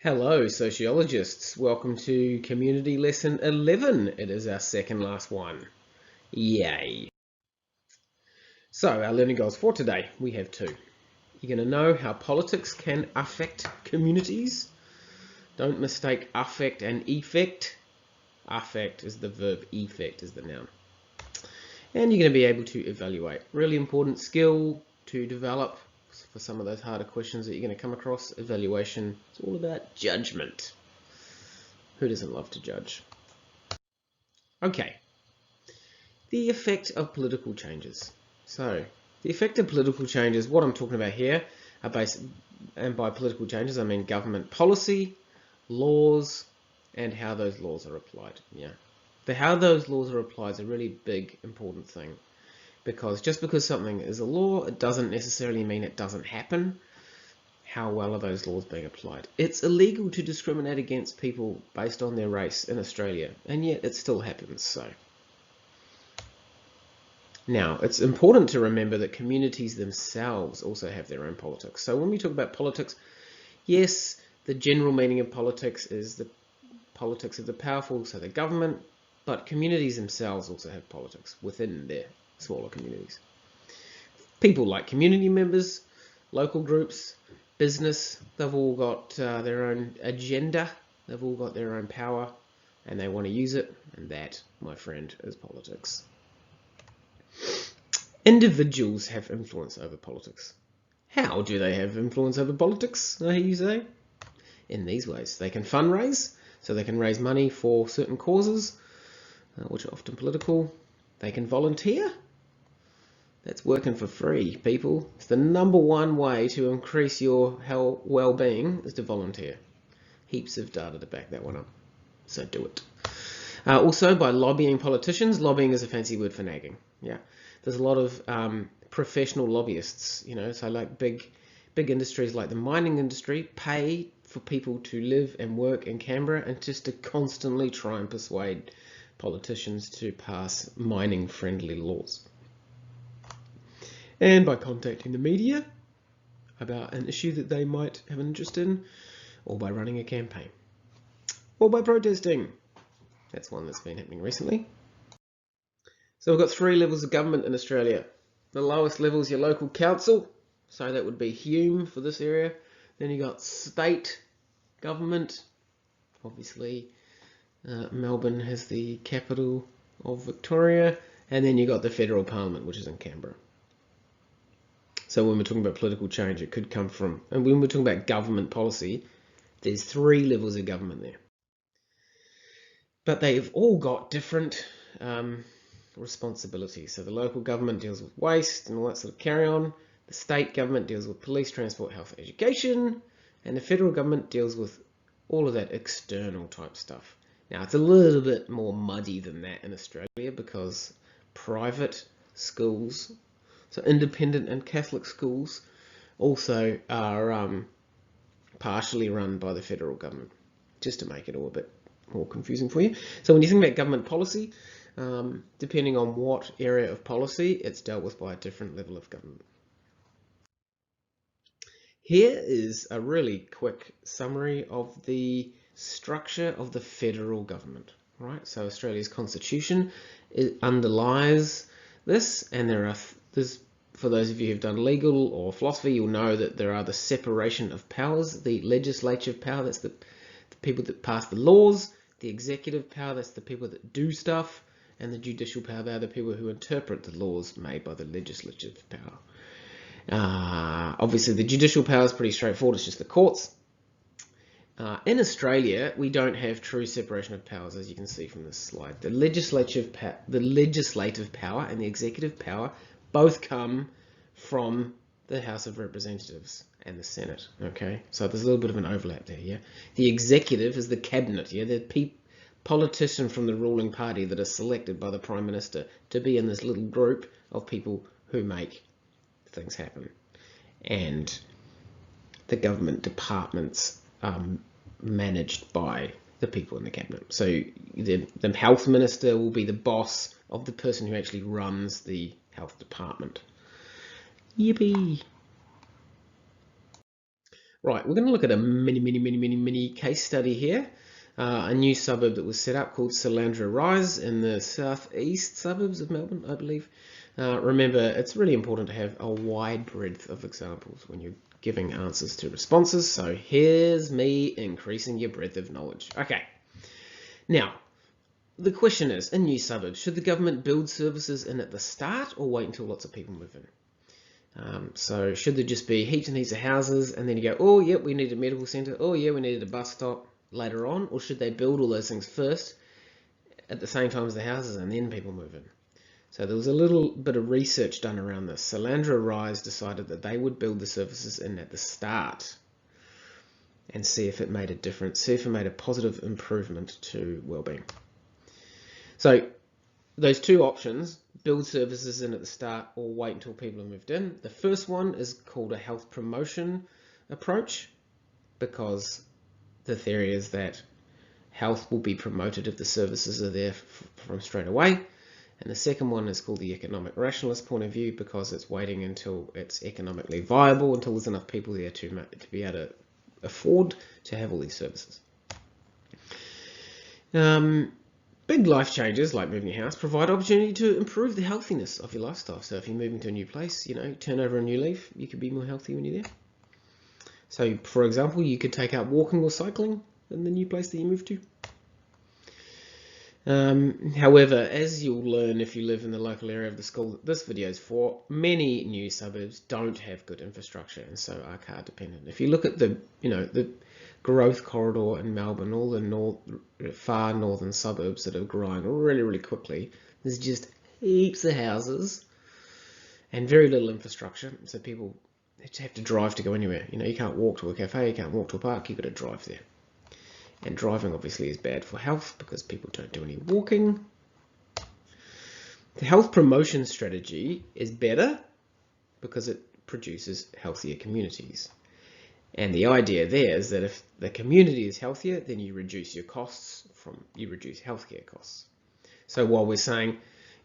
Hello, sociologists. Welcome to Community Lesson 11. It is our second last one. Yay. So, our learning goals for today, we have two. You're going to know how politics can affect communities. Don't mistake affect and effect. Affect is the verb, effect is the noun. And you're going to be able to evaluate. Really important skill to develop for some of those harder questions that you're going to come across. Evaluation, it's all about judgment. Who doesn't love to judge? Okay, the effect of political changes. So, the effect of political changes, what I'm talking about here, are based, and by political changes I mean government policy, laws, and how those laws are applied. Yeah, how those laws are applied is a really big, important thing, because just because something is a law, it doesn't necessarily mean it doesn't happen. How well are those laws being applied? It's illegal to discriminate against people based on their race in Australia, and yet it still happens. So now it's important to remember that communities themselves also have their own politics. So when we talk about politics, yes, the general meaning of politics is the politics of the powerful, so the government, but communities themselves also have politics within their smaller communities. People like community members, local groups, business, they've all got their own agenda, they've all got their own power, and they want to use it, and that, my friend, is politics. Individuals have influence over politics. How do they have influence over politics, I hear you say? In these ways. They can fundraise, so they can raise money for certain causes, which are often political. They can volunteer. That's working for free, people. It's the number one way to increase your well-being is to volunteer. Heaps of data to back that one up, so do it. Also, by lobbying politicians. Lobbying is a fancy word for nagging. Yeah, there's a lot of professional lobbyists. So like big industries like the mining industry pay for people to live and work in Canberra and just to constantly try and persuade politicians to pass mining-friendly laws. And by contacting the media about an issue that they might have an interest in, or by running a campaign, or by protesting. That's one that's been happening recently. So we've got 3 levels of government in Australia. The lowest level is your local council, so that would be Hume for this area. Then you got state government. Obviously, Melbourne has the capital of Victoria, and then you got the federal parliament, which is in Canberra. So when we're talking about political change, it could come from, and when we're talking about government policy, there's 3 levels of government there. But they've all got different responsibilities. So the local government deals with waste and all that sort of carry on. The state government deals with police, transport, health, education. And the federal government deals with all of that external type stuff. Now, it's a little bit more muddy than that in Australia because private schools, so independent and Catholic schools, also are partially run by the federal government, just to make it all a bit more confusing for you. So when you think about government policy, depending on what area of policy, it's dealt with by a different level of government. Here is a really quick summary of the structure of the federal government. Right, so Australia's constitution underlies this, and there's for those of you who've done legal or philosophy, you'll know that there are the separation of powers. The legislative power, that's the people that pass the laws. The executive power, that's the people that do stuff. And the judicial power, they're the people who interpret the laws made by the legislative power. Obviously, the judicial power is pretty straightforward. It's just the courts. In Australia, we don't have true separation of powers, as you can see from this slide. The legislative power and the executive power both come from the House of Representatives and the Senate. Okay, so there's a little bit of an overlap there. Yeah, the executive is the cabinet. Yeah, the politicians from the ruling party that are selected by the Prime Minister to be in this little group of people who make things happen, and the government departments managed by the people in the cabinet. So the health minister will be the boss of the person who actually runs the health department. Yippee! Right, we're going to look at a mini case study here. A new suburb that was set up called Salandra Rise in the southeast suburbs of Melbourne, I believe. Remember, it's really important to have a wide breadth of examples when you're giving answers to responses. So here's me increasing your breadth of knowledge. Okay, now the question is, in new suburbs, should the government build services in at the start or wait until lots of people move in? So should there just be heaps and heaps of houses and then you go, oh yeah, we need a medical centre, oh yeah, we needed a bus stop later on, or should they build all those things first at the same time as the houses and then people move in? So there was a little bit of research done around this. Salandra Rise decided that they would build the services in at the start and see if it made a difference, see if it made a positive improvement to wellbeing. So those two options, build services in at the start or wait until people have moved in. The first one is called a health promotion approach because the theory is that health will be promoted if the services are there from straight away. And the second one is called the economic rationalist point of view because it's waiting until it's economically viable, until there's enough people there to be able to afford to have all these services. Big life changes, like moving your house, provide opportunity to improve the healthiness of your lifestyle. So if you're moving to a new place, turn over a new leaf, you could be more healthy when you're there. So, for example, you could take up walking or cycling in the new place that you move to. However, as you'll learn if you live in the local area of the school that this video is for, many new suburbs don't have good infrastructure and so are car dependent. If you look at the growth corridor in Melbourne, all the far northern suburbs that are growing really, really quickly, there's just heaps of houses and very little infrastructure. So people have to drive to go anywhere. You can't walk to a cafe, you can't walk to a park, you've got to drive there. And driving obviously is bad for health because people don't do any walking. The health promotion strategy is better because it produces healthier communities. And the idea there is that if the community is healthier, then you reduce your costs you reduce healthcare costs. So while we're saying,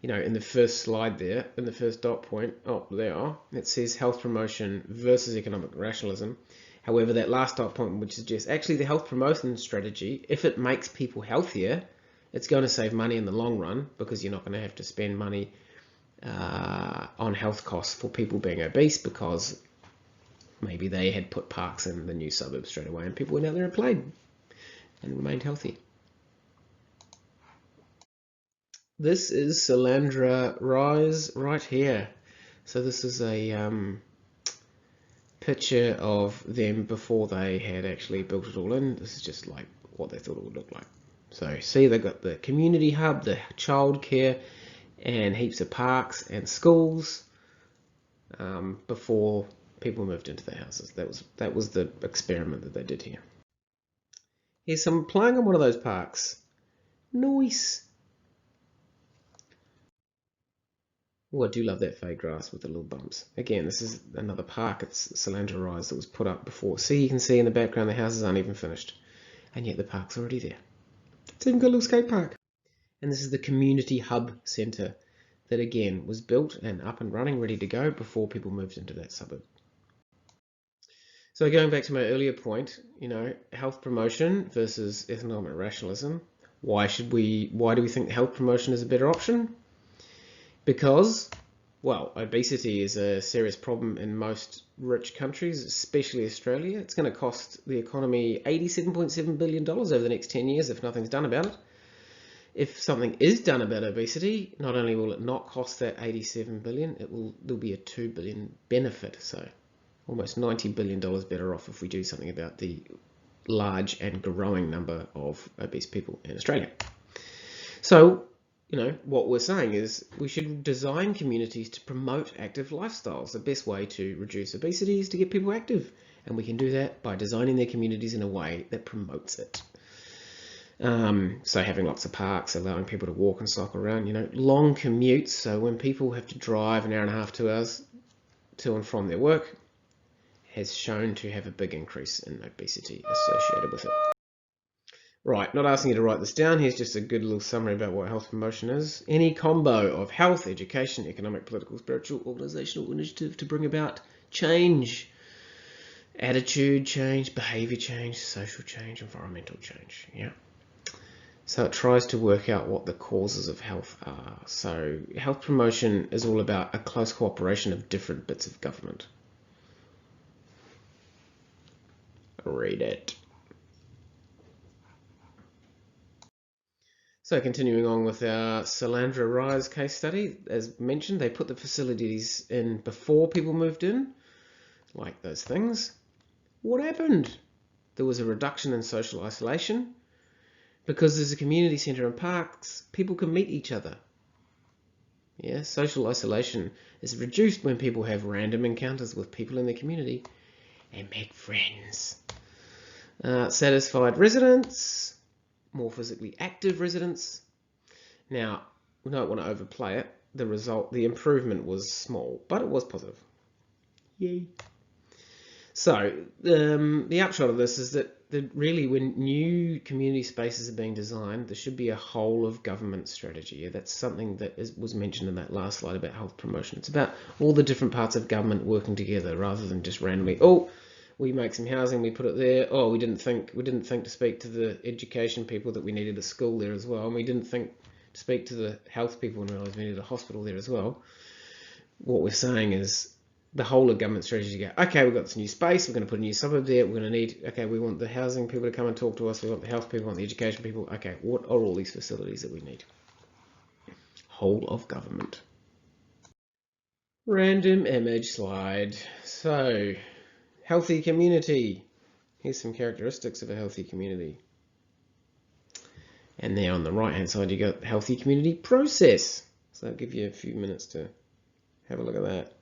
in the first slide there, in the first dot point, it says health promotion versus economic rationalism. However, that last dot point would suggest actually the health promotion strategy, if it makes people healthier, it's going to save money in the long run because you're not going to have to spend money on health costs for people being obese because maybe they had put parks in the new suburbs straight away and people went out there and played and remained healthy. This is Salandra Rise right here. So this is a picture of them before they had actually built it all in. This is just like what they thought it would look like. So see, they've got the community hub, the childcare, and heaps of parks and schools before people moved into the houses. That was the experiment that they did here. Here's some playing on one of those parks. Nice. Oh, I do love that fake grass with the little bumps. Again, this is another park. It's Salandra Rise that was put up before. See, you can see in the background the houses aren't even finished. And yet the park's already there. It's even got a little skate park. And this is the community hub centre that again was built and up and running, ready to go before people moved into that suburb. So going back to my earlier point, health promotion versus economic rationalism. Why do we think health promotion is a better option? Because, obesity is a serious problem in most rich countries, especially Australia. It's going to cost the economy $87.7 billion over the next 10 years if nothing's done about it. If something is done about obesity, not only will it not cost that $87 billion, there'll be a $2 billion benefit. So almost $90 billion better off if we do something about the large and growing number of obese people in Australia. So, what we're saying is we should design communities to promote active lifestyles. The best way to reduce obesity is to get people active. And we can do that by designing their communities in a way that promotes it. So having lots of parks, allowing people to walk and cycle around, long commutes. So when people have to drive an hour and a half, 2 hours to and from their work, has shown to have a big increase in obesity associated with it. Right, not asking you to write this down. Here's just a good little summary about what health promotion is. Any combo of health, education, economic, political, spiritual, organisational initiative to bring about change. attitude change, behaviour change, social change, environmental change. Yeah. So it tries to work out what the causes of health are. So health promotion is all about a close cooperation of different bits of government. Read it. So continuing on with our Salandra Rise case study, as mentioned, they put the facilities in before people moved in, like those things. What happened? There was a reduction in social isolation. Because there's a community centre and parks, people can meet each other. Yeah, social isolation is reduced when people have random encounters with people in the community and make friends. Satisfied residents, more physically active residents. Now, we don't want to overplay it. The improvement was small, but it was positive. Yay. So, the upshot of this is that really when new community spaces are being designed, there should be a whole of government strategy. Yeah, that's something that was mentioned in that last slide about health promotion. It's about all the different parts of government working together rather than just randomly, oh, we make some housing, we put it there. Oh, we didn't think to speak to the education people that we needed a school there as well. And we didn't think to speak to the health people and realise we needed a hospital there as well. What we're saying is, the whole of government strategy to go, okay, we've got this new space, we're going to put a new suburb there, we're going to need, okay, we want the housing people to come and talk to us, we want the health people, we want the education people, okay, what are all these facilities that we need? Whole of government. Random image slide. So, healthy community. Here's some characteristics of a healthy community. And there on the right hand side you got healthy community process. So I'll give you a few minutes to have a look at that.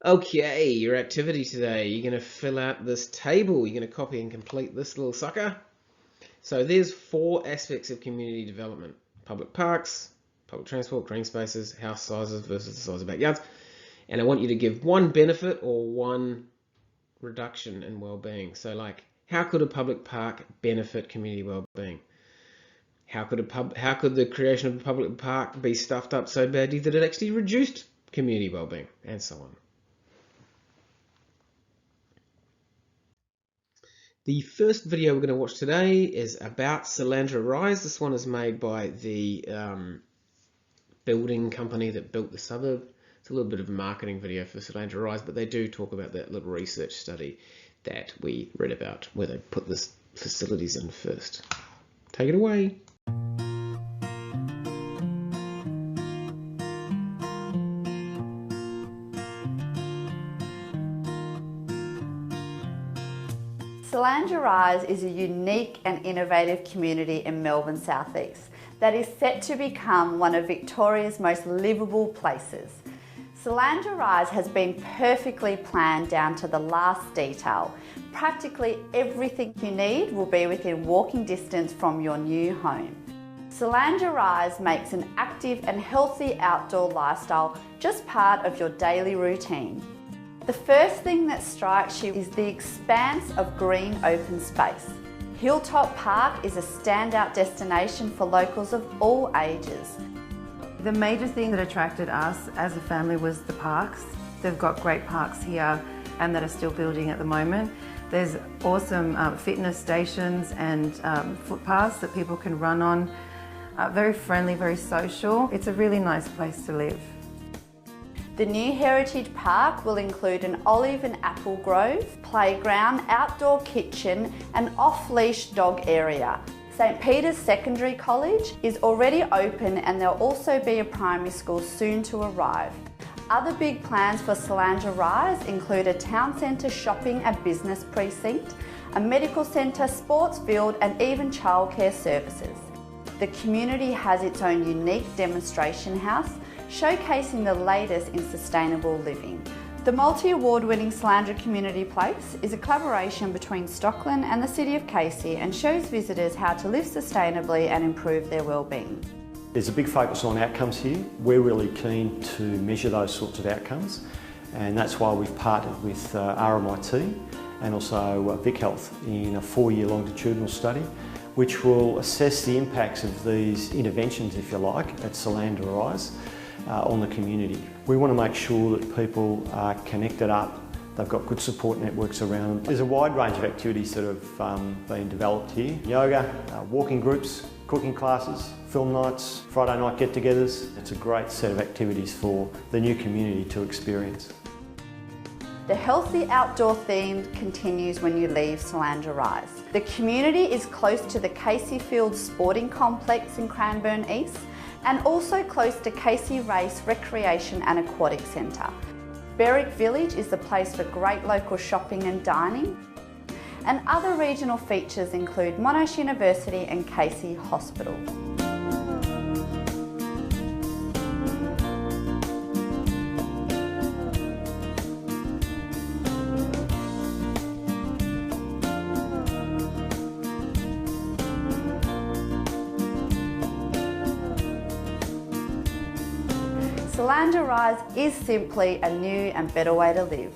Okay, your activity today, you're going to fill out this table. You're going to copy and complete this little sucker. So there's 4 aspects of community development. Public parks, public transport, green spaces, house sizes versus the size of backyards. And I want you to give 1 benefit or 1 reduction in well-being. So like, how could a public park benefit community well-being? How could the creation of a public park be stuffed up so badly that it actually reduced community well-being, and so on. The first video we're going to watch today is about Salandra Rise. This one is made by the building company that built the suburb. It's a little bit of a marketing video for Salandra Rise, but they do talk about that little research study that we read about, where they put the facilities in first. Take it away. Salandra Rise is a unique and innovative community in Melbourne Southeast that is set to become one of Victoria's most livable places. Salandra Rise has been perfectly planned down to the last detail. Practically everything you need will be within walking distance from your new home. Salandra Rise makes an active and healthy outdoor lifestyle just part of your daily routine. The first thing that strikes you is the expanse of green open space. Hilltop Park is a standout destination for locals of all ages. The major thing that attracted us as a family was the parks. They've got great parks here and that are still building at the moment. There's awesome fitness stations and footpaths that people can run on. Very friendly, very social. It's a really nice place to live. The new Heritage Park will include an olive and apple grove, playground, outdoor kitchen and off-leash dog area. St Peter's Secondary College is already open and there'll also be a primary school soon to arrive. Other big plans for Salandra Rise include a town centre shopping and business precinct, a medical centre, sports field and even childcare services. The community has its own unique demonstration house, showcasing the latest in sustainable living. The multi-award-winning Salandra Community Place is a collaboration between Stockland and the City of Casey and shows visitors how to live sustainably and improve their well-being. There's a big focus on outcomes here. We're really keen to measure those sorts of outcomes, and that's why we've partnered with RMIT and also Vic Health in a 4-year longitudinal study which will assess the impacts of these interventions, if you like, at Solander Rise on the community. We want to make sure that people are connected up, they've got good support networks around them. There's a wide range of activities that have been developed here. Yoga, walking groups, cooking classes, film nights, Friday night get-togethers. It's a great set of activities for the new community to experience. The healthy outdoor theme continues when you leave Solander Rise. The community is close to the Casey Fields Sporting Complex in Cranbourne East and also close to Casey Race Recreation and Aquatic Centre. Berwick Village is the place for great local shopping and dining. And other regional features include Monash University and Casey Hospital. Solander Rise is simply a new and better way to live.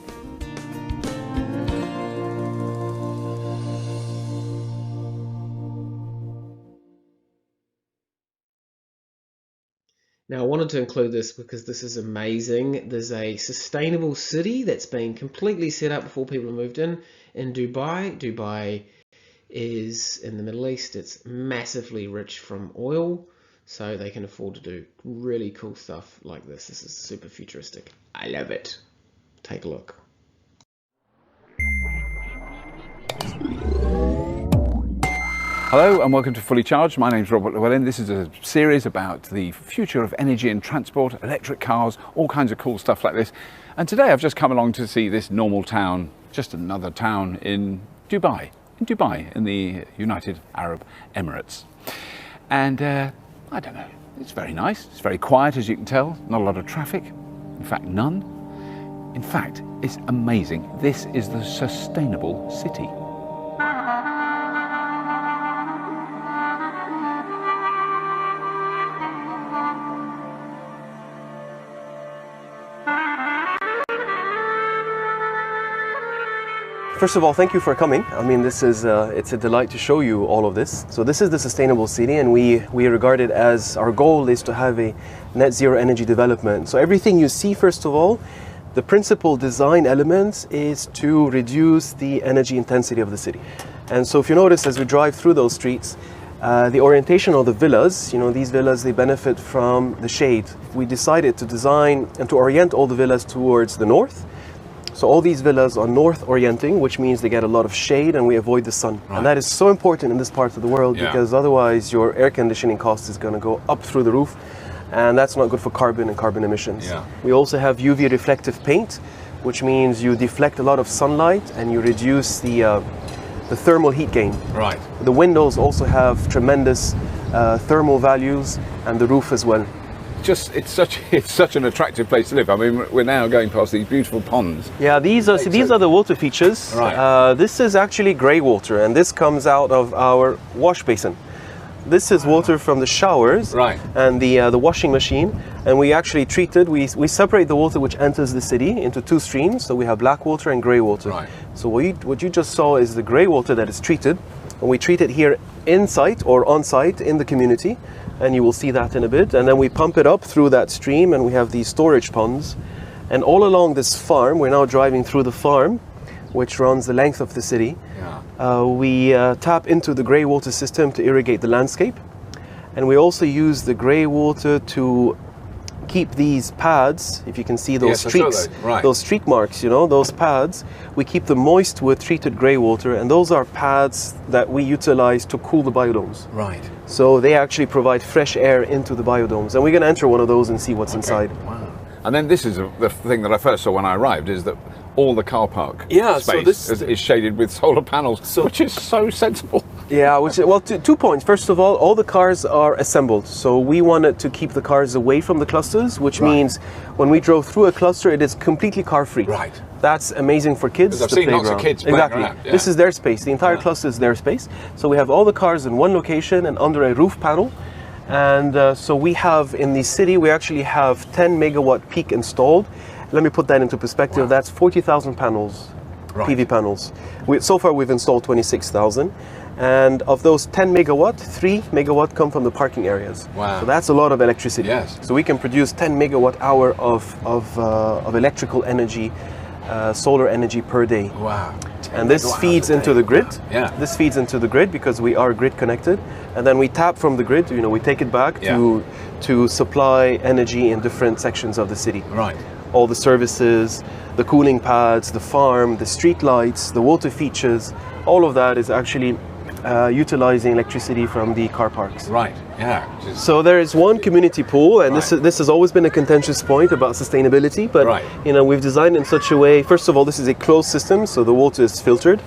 Now I wanted to include this because this is amazing. There's a sustainable city that's been completely set up before people have moved in Dubai. Dubai is in the Middle East. It's massively rich from oil, so they can afford to do really cool stuff like this. This is super futuristic. I love it. Take a look. Hello and welcome to Fully Charged. My name's Robert Llewellyn. This is a series about the future of energy and transport, electric cars, all kinds of cool stuff like this. And today I've just come along to see this normal town, just another town in Dubai, in the United Arab Emirates. And I don't know, it's very nice. It's very quiet, as you can tell. Not a lot of traffic. In fact, none. In fact, it's amazing. This is the sustainable city. First of all, thank you for coming. I mean, this is it's a delight to show you all of this. So this is the sustainable city, and we regard it as our goal is to have a net zero energy development. So everything you see, first of all, the principal design element is to reduce the energy intensity of the city. And so if you notice as we drive through those streets, the orientation of the villas, these villas, they benefit from the shade. We decided to design and to orient all the villas towards the north. So all these villas are north orienting, which means they get a lot of shade and we avoid the sun. Right. And that is so important in this part of the world because otherwise your air conditioning cost is going to go up through the roof, and that's not good for carbon and carbon emissions. Yeah. We also have UV reflective paint, which means you deflect a lot of sunlight and you reduce the thermal heat gain. Right. The windows also have tremendous thermal values, and the roof as well. It's such an attractive place to live. I mean, we're now going past these beautiful ponds. Yeah, these are the water features. Right. This is actually grey water, and this comes out of our wash basin. This is water from the showers and the washing machine, and we actually treat it. We separate the water which enters the city into two streams. So we have black water and grey water. Right. So what you just saw is the grey water that is treated, and we treat it here in-site or on-site in the community. And you will see that in a bit. And then we pump it up through that stream, and we have these storage ponds. And all along this farm, we're now driving through the farm, which runs the length of the city. Yeah. We tap into the grey water system to irrigate the landscape. And we also use the grey water to keep these pads, if you can see those streaks, those streak marks, those pads, we keep them moist with treated grey water, and those are pads that we utilize to cool the biodomes. Right. So they actually provide fresh air into the biodomes, and we're going to enter one of those and see what's inside. Wow. And then this is the thing that I first saw when I arrived, is that all the car park space is shaded with solar panels, which is so sensible. Yeah, 2 points. First of all the cars are assembled. So we wanted to keep the cars away from the clusters, which means when we drove through a cluster, it is completely car-free. Right. That's amazing for kids. I've seen lots of kids playing around. Yeah. This is their space. The entire cluster is their space. So we have all the cars in one location and under a roof panel. And so we have in the city, we actually have 10 megawatt peak installed. Let me put that into perspective. Wow. That's 40,000 panels, PV panels. So far we've installed 26,000. And of those 10 megawatt, 3 megawatt come from the parking areas. Wow. So that's a lot of electricity. Yes. So we can produce 10 megawatt hour of electrical energy, solar energy per day. Wow. And this feeds into the grid. Yeah. This feeds into the grid because we are grid connected. And then we tap from the grid, you know, we take it back to supply energy in different sections of the city. Right. All the services, the cooling pads, the farm, the street lights, the water features, all of that is actually utilizing electricity from the car parks. Right, yeah. So there is one community pool, and this has always been a contentious point about sustainability, but you know, we've designed in such a way, first of all, this is a closed system, so the water is filtered,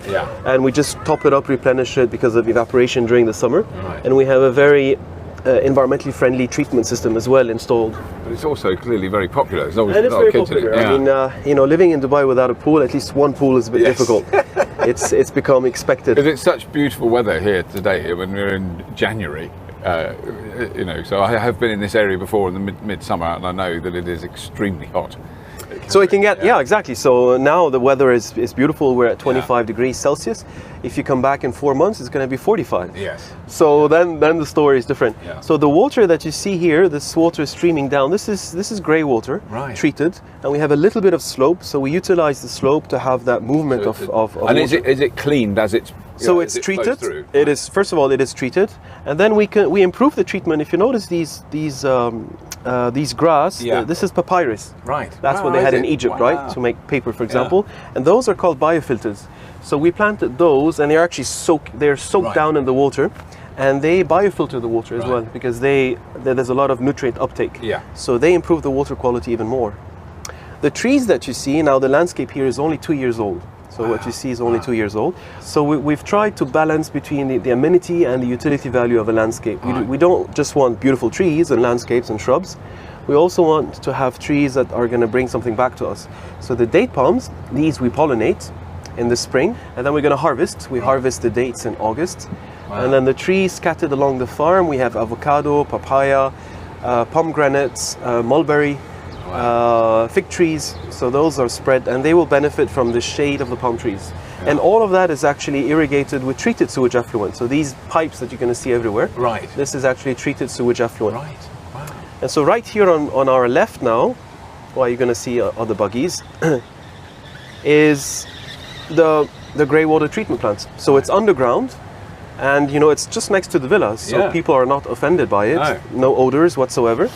and we just top it up, replenish it because of evaporation during the summer, and we have a very environmentally friendly treatment system as well installed. But it's also clearly very popular. There's always And it's a lot very of kids in it. popular. I mean, you know, living in Dubai without a pool, at least one pool is a bit difficult. It's become expected. Because it's such beautiful weather here today when we're in January. You know, so I have been in this area before in the midsummer, and I know that it is extremely hot. So it can get, exactly. So now the weather is beautiful. We're at 25 degrees Celsius. If you come back in 4 months, it's going to be 45. Yes. So then the story is different. Yeah. So the water that you see here, this water streaming down, this is grey water, treated, and we have a little bit of slope. So we utilize the slope to have that movement of and water. is it cleaned as it's? So it's treated. It is, first of all, it is treated, and then we improve the treatment. If you notice these grass, this is papyrus. Right. That's what they had in Egypt, right, to make paper, for example. And those are called biofilters. So we planted those, and they're actually soaked down in the water, and they biofilter the water as well because there's a lot of nutrient uptake. Yeah. So they improve the water quality even more. The trees that you see now, the landscape here is only 2 years old. So what you see is only 2 years old. So we've tried to balance between the amenity and the utility value of a landscape. We don't just want beautiful trees and landscapes and shrubs. We also want to have trees that are going to bring something back to us. So the date palms, these we pollinate in the spring, and then we're going to harvest. We harvest the dates in August. And then the trees scattered along the farm, we have avocado, papaya, pomegranates, mulberry, fig trees. So those are spread, and they will benefit from the shade of the palm trees. And all of that is actually irrigated with treated sewage effluent. So these pipes that you're going to see everywhere, this is actually treated sewage effluent. And so right here on our left now, what you're going to see are the buggies, is the grey water treatment plant. So it's underground, and you know, it's just next to the villas, so people are not offended by it. No odors whatsoever.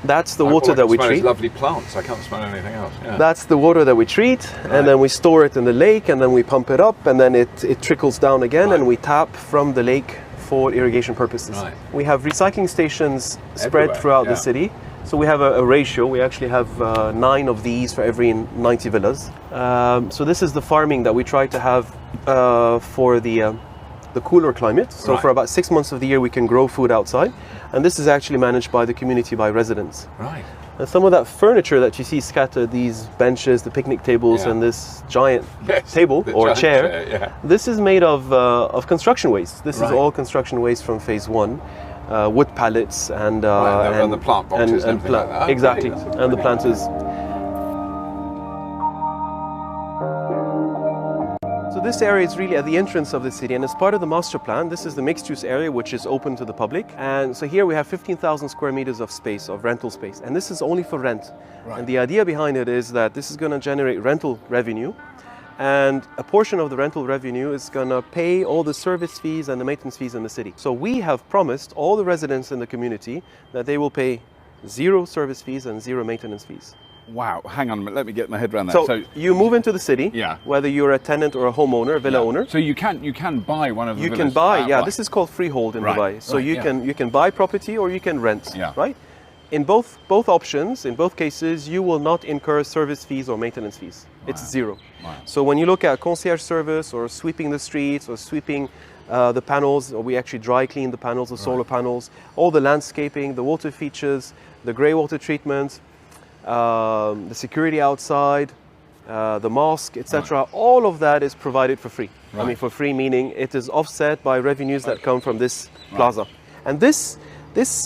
That's the water that we treat. Lovely plants. I can't smell anything else. Yeah. That's the water that we treat, and then we store it in the lake, and then we pump it up, and then it trickles down again, and we tap from the lake for irrigation purposes. We have recycling stations spread throughout the city. So we have a ratio. We actually have 9 of these for every 90 villas. So this is the farming that we try to have for the cooler climate. So for about 6 months of the year, we can grow food outside. And this is actually managed by the community, by residents. And some of that furniture that you see scattered, these benches, the picnic tables, and this giant table or chair, this is made of construction waste. This is all construction waste from phase 1. Wood pallets and the plant boxes and everything like that. Exactly, and the planters. So this area is really at the entrance of the city, and as part of the master plan, this is the mixed-use area, which is open to the public. And so here we have 15,000 square meters of space, of rental space, and this is only for rent. And the idea behind it is that this is going to generate rental revenue, and a portion of the rental revenue is going to pay all the service fees and the maintenance fees in the city. So we have promised all the residents in the community that they will pay 0 service fees and 0 maintenance fees. Wow, hang on a minute, let me get my head around that. So you move into the city, whether you're a tenant or a homeowner, a villa owner. So you can buy one of the villas. You can buy, this is called freehold in Dubai. So you can buy property or you can rent, right? In both options, in both cases, you will not incur service fees or maintenance fees. It's 0. So when you look at concierge service or sweeping the streets or sweeping the panels, or we actually dry clean the panels, the solar panels, all the landscaping, the water features, the grey water treatment, the security outside, the mosque, etc. All of that is provided for free. I mean, for free meaning it is offset by revenues that come from this plaza. And this This,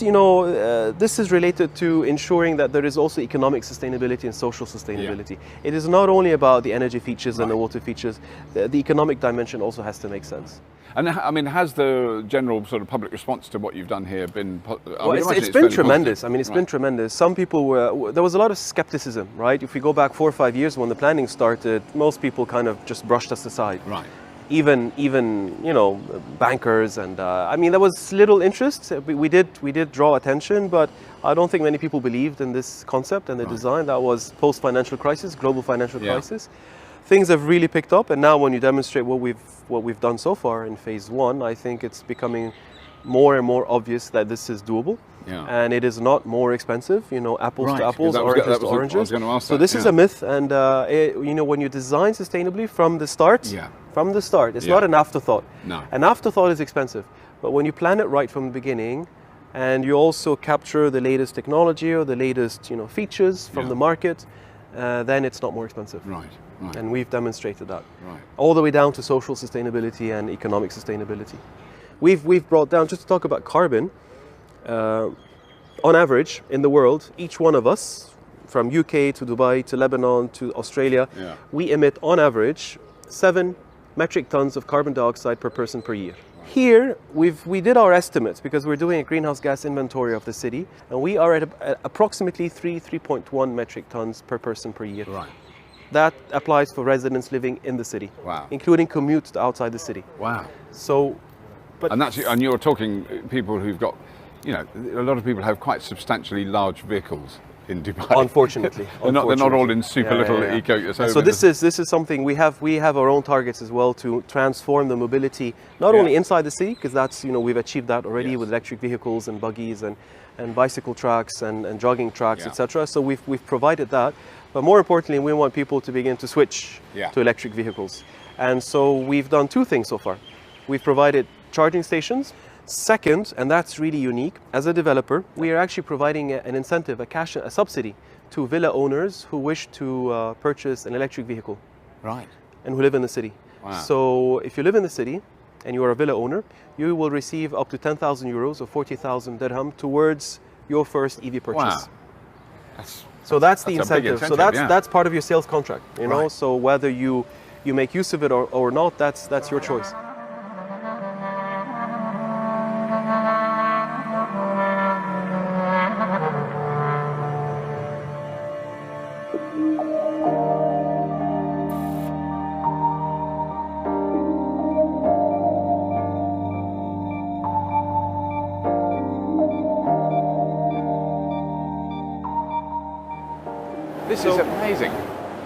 this is related to ensuring that there is also economic sustainability and social sustainability. It is not only about the energy features and the water features. The economic dimension also has to make sense. And I mean, has the general sort of public response to what you've done here been? Well, it's been tremendous. Positive. I mean, it's been tremendous. Some people there was a lot of skepticism, right? If we go back 4 or 5 years when the planning started, most people kind of just brushed us aside. Right. Even bankers and I mean, there was little interest. We did draw attention, but I don't think many people believed in this concept and the design. That was post-financial crisis, global financial crisis. Things have really picked up, and now when you demonstrate what we've done so far in phase 1, I think it's becoming more and more obvious that this is doable. And it is not more expensive, apples to apples, oranges to oranges. So this is a myth, and when you design sustainably from the start, it's not an afterthought. No. An afterthought is expensive, but when you plan it right from the beginning, and you also capture the latest technology or the latest features from the market, then it's not more expensive. Right. And we've demonstrated that. Right. All the way down to social sustainability and economic sustainability. We've brought down, just to talk about carbon, on average in the world, each one of us, from UK to Dubai to Lebanon to Australia, we emit on average 7 metric tons of carbon dioxide per person per year. Here, we did our estimates because we're doing a greenhouse gas inventory of the city, and we are at approximately 3.1 metric tons per person per year. Right. That applies for residents living in the city, including commutes outside the city. Wow. So, and you're talking people who've got, a lot of people have quite substantially large vehicles in Dubai. Unfortunately, they're not all in super little eco. So this is something we have our own targets as well to transform the mobility not only inside the city, because that's we've achieved that already with electric vehicles and buggies and bicycle tracks and jogging tracks, etc. So we've provided that. But more importantly, we want people to begin to switch to electric vehicles. And so we've done 2 things so far. We've provided charging stations. Second, and that's really unique, as a developer, we are actually providing an incentive, a subsidy to villa owners who wish to purchase an electric vehicle. Right. And who live in the city. Wow. So if you live in the city and you are a villa owner, you will receive up to 10,000 euros or 40,000 dirham towards your first EV purchase. Wow. So that's the incentive. So that's part of your sales contract, Right. So whether you make use of it or not, that's your choice. This is amazing.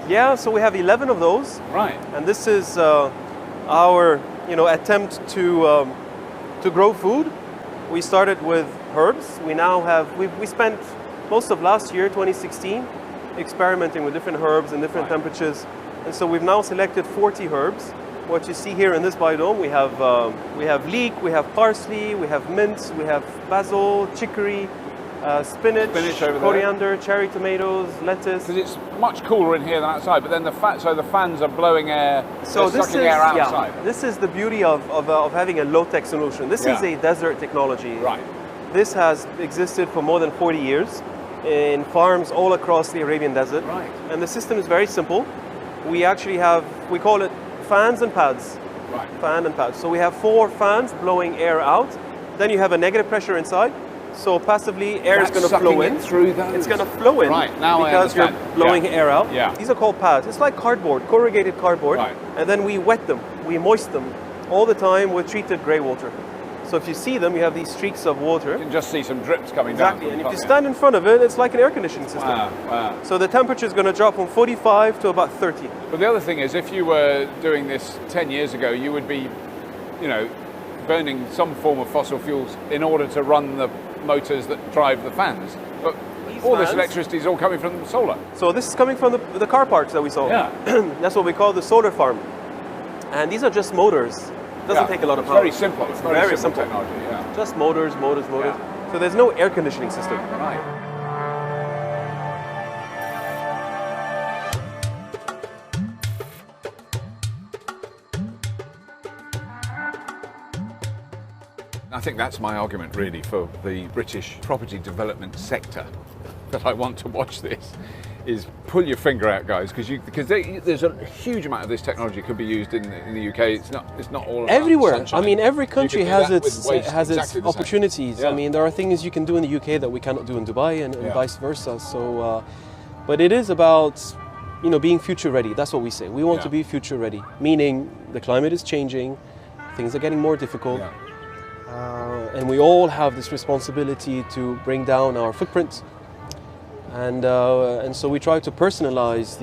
Yeah, so we have 11 of those. Right. And this is our attempt to grow food. We started with herbs. We now have we spent most of last year, 2016, experimenting with different herbs and different temperatures. And so we've now selected 40 herbs. What you see here in this biodome, we have leek, we have parsley, we have mint, we have basil, chicory, spinach coriander, cherry tomatoes, lettuce. Because it's much cooler in here than outside, but then the fans are blowing air, sucking air outside. This is the beauty of having a low-tech solution. This is a desert technology. Right. This has existed for more than 40 years in farms all across the Arabian Desert. Right. And the system is very simple. We actually we call it fans and pads. Right. Fan and pads. So we have 4 fans blowing air out. Then you have a negative pressure inside. So passively, air is going to flow in. Through those. It's going to flow in because you're blowing air out. Yeah. These are called pads. It's like cardboard, corrugated cardboard. Right. And then we wet them, we moist them all the time with treated grey water. So if you see them, you have these streaks of water. You can just see some drips coming down. Exactly. And if you stand in front of it, it's like an air conditioning system. Wow. So the temperature is going to drop from 45 to about 30. But the other thing is, if you were doing this 10 years ago, you would be, burning some form of fossil fuels in order to run the motors that drive the fans. But all this electricity is all coming from solar. So this is coming from the car parks that we saw. Yeah. That's what we call the solar farm. And these are just motors. It doesn't take a lot of power. Very simple. It's very simple technology. Yeah. Just motors. Yeah. So there's no air conditioning system. Right. I think that's my argument really for the British property development sector, that I want to watch this, is pull your finger out, guys, because there's a huge amount of this technology could be used in the UK. It's not all everywhere. sunshine. I mean, every country has its exactly opportunities. Yeah. I mean, there are things you can do in the UK that we cannot do in Dubai, and vice versa. So, but it is about, you know, being future ready. That's what we say. We want to be future ready, meaning the climate is changing, things are getting more difficult, and we all have this responsibility to bring down our footprint. And so we try to personalize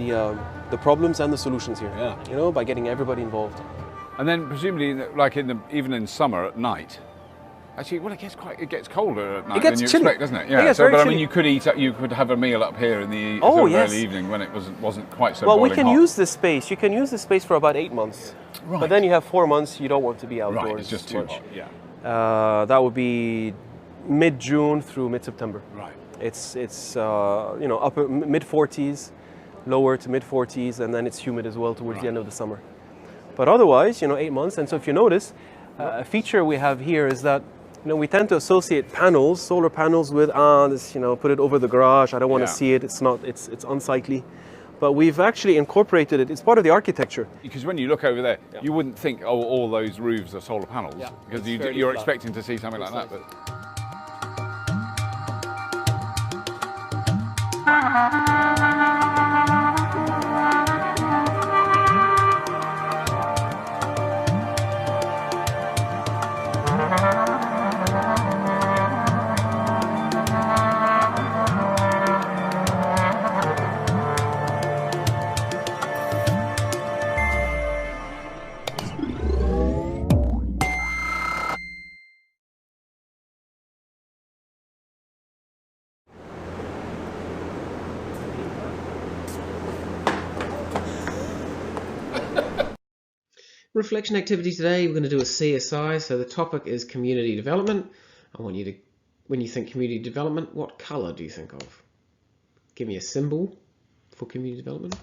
the problems and the solutions here, you know, by getting everybody involved. And then presumably, like even in summer at night, actually, well, it gets colder at night than you expect, doesn't it? Yeah. So, but I mean, you could have a meal up here in the early evening when it wasn't quite so. Well, we boiling can hot. use this space. You can use this space for about 8 months, but then you have 4 months you don't want to be outdoors. Right, it's just too hot. Yeah. That would be mid-June through mid-September. Right. It's you know, upper mid-40s, lower to mid-40s, and then it's humid as well towards the end of the summer. But otherwise, you know, 8 months. And so if you notice, a feature we have here is that, you know, we tend to associate panels, solar panels, with this, you know, put it over the garage. I don't want to see it. It's unsightly. But we've actually incorporated it. It's part of the architecture. Because when you look over there, you wouldn't think, oh, all those roofs are solar panels, because you're expecting to see something like that. But Reflection activity today, we're going to do a CSI. So the topic is community development. I want you to, when you think community development, what colour do you think of? Give me a symbol for community development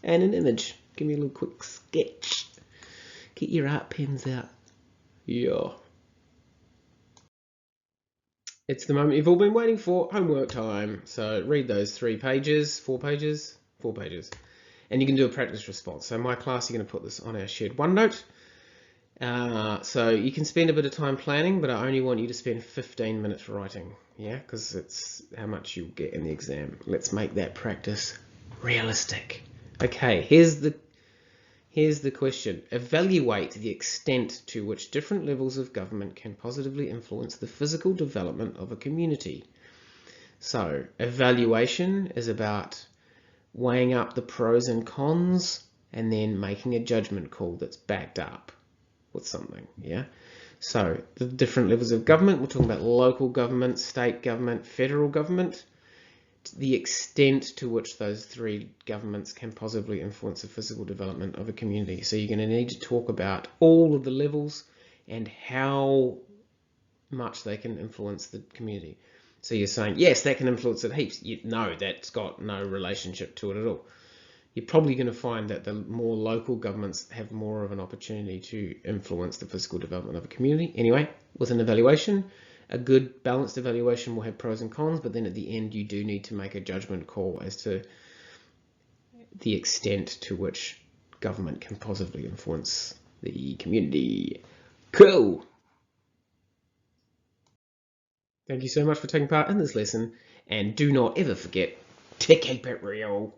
and an image. Give me a little quick sketch. Get your art pens out. Yeah. It's the moment you've all been waiting for, homework time. So read those 4 pages. And you can do a practice response. So in my class, you're going to put this on our shared OneNote. So you can spend a bit of time planning, but I only want you to spend 15 minutes writing. Yeah, because it's how much you'll get in the exam. Let's make that practice realistic. Okay, here's the question. Evaluate the extent to which different levels of government can positively influence the physical development of a community. So evaluation is about weighing up the pros and cons and then making a judgment call that's backed up with something. Yeah. So the different levels of government, we're talking about local government, state government, federal government, the extent to which those 3 governments can positively influence the physical development of a community. So you're going to need to talk about all of the levels and how much they can influence the community. So you're saying, yes, that can influence it heaps. No, that's got no relationship to it at all. You're probably going to find that the more local governments have more of an opportunity to influence the physical development of a community. Anyway, with an evaluation, a good balanced evaluation will have pros and cons, but then at the end you do need to make a judgment call as to the extent to which government can positively influence the community. Cool! Thank you so much for taking part in this lesson, and do not ever forget to keep it real.